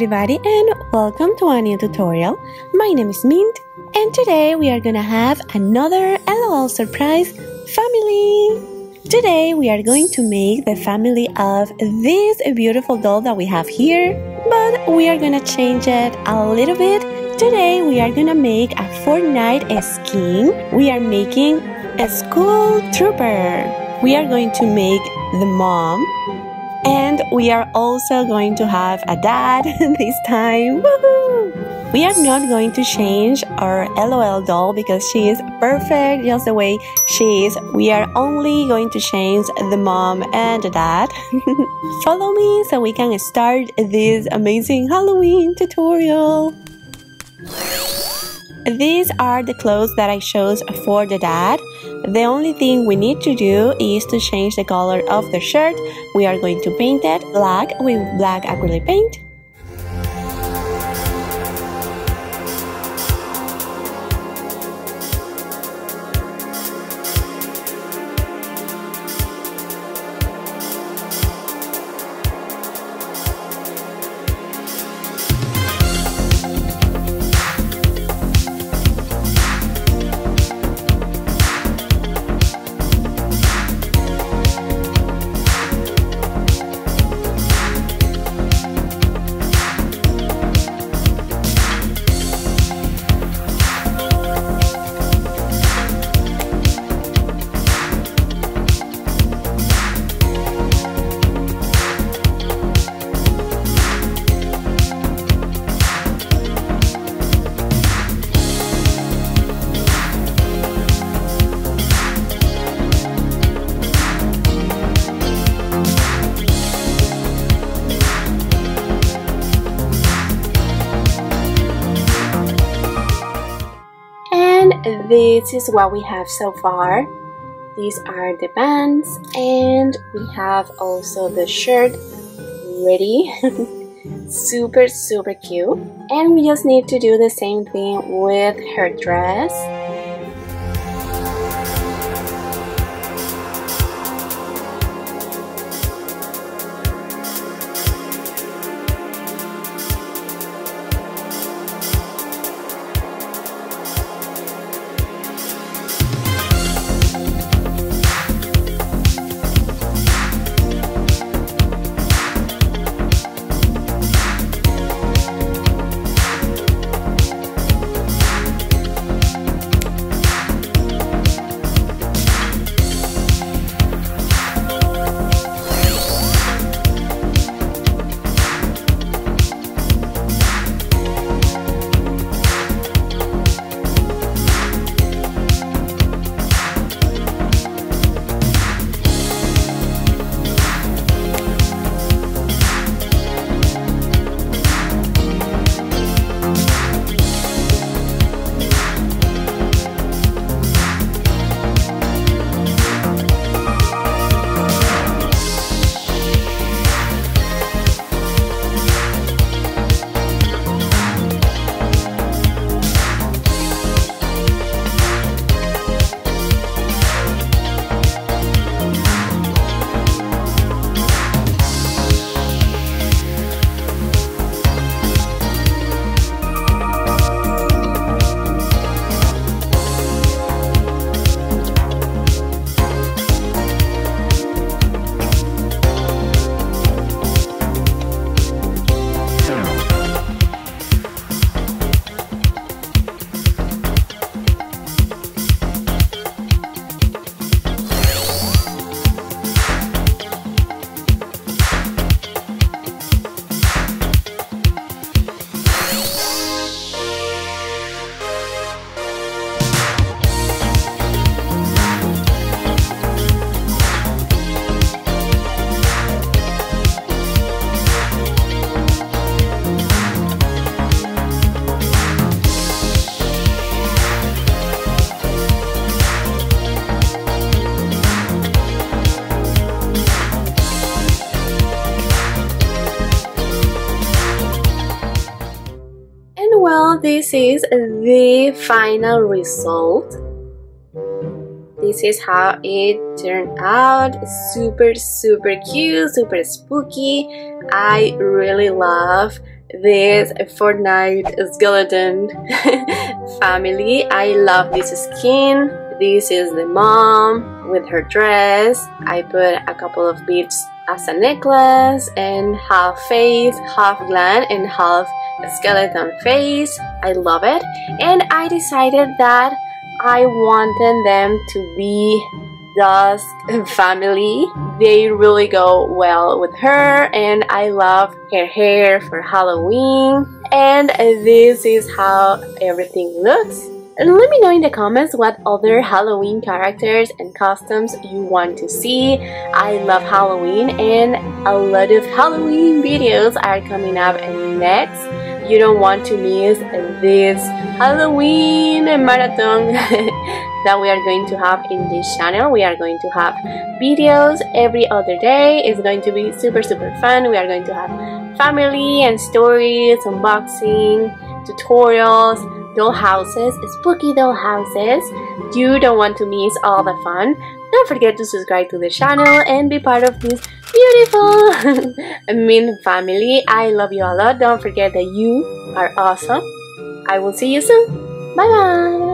everybody and welcome to a new tutorial. My name is Mint and today we are gonna have another LOL surprise family. Today we are going to make the family of this beautiful doll that we have here, but we are gonna change it a little bit. Today we are gonna make a Fortnite skin. We are making a school trooper. We are going to make the mom. And we are also going to have a dad this time. Woohoo! We are not going to change our LOL doll because she is perfect just the way she is. We are only going to change the mom and the dad. Follow me so we can start this amazing Halloween tutorial. These are the clothes that I chose for the dad. The only thing we need to do is to change the color of the shirt. We are going to paint it black with black acrylic paint. This is what we have so far. These are the bands and we have also the shirt ready. super cute, and we just need to do the same thing with her dress. Well, this is the final result. This is how it turned out. Super cute, super spooky. I really love this Fortnite skeleton family. I love this skin. This is the mom with her dress. I put a couple of beads as a necklace, and half face, half gland, and half skeleton face. I love it, and I decided that I wanted them to be dusk family. They really go well with her, and I love her hair for Halloween. And this is how everything looks. And let me know in the comments what other Halloween characters and costumes you want to see. I love Halloween, and a lot of Halloween videos are coming up next. You don't want to miss this Halloween marathon that we are going to have in this channel. We are going to have videos every other day. It's going to be super fun. We are going to have family and stories, unboxing, tutorials, doll houses, spooky doll houses. You don't want to miss all the fun. Don't forget to subscribe to the channel and be part of this beautiful Mint family. I love you a lot. Don't forget that you are awesome. I will see you soon. Bye bye.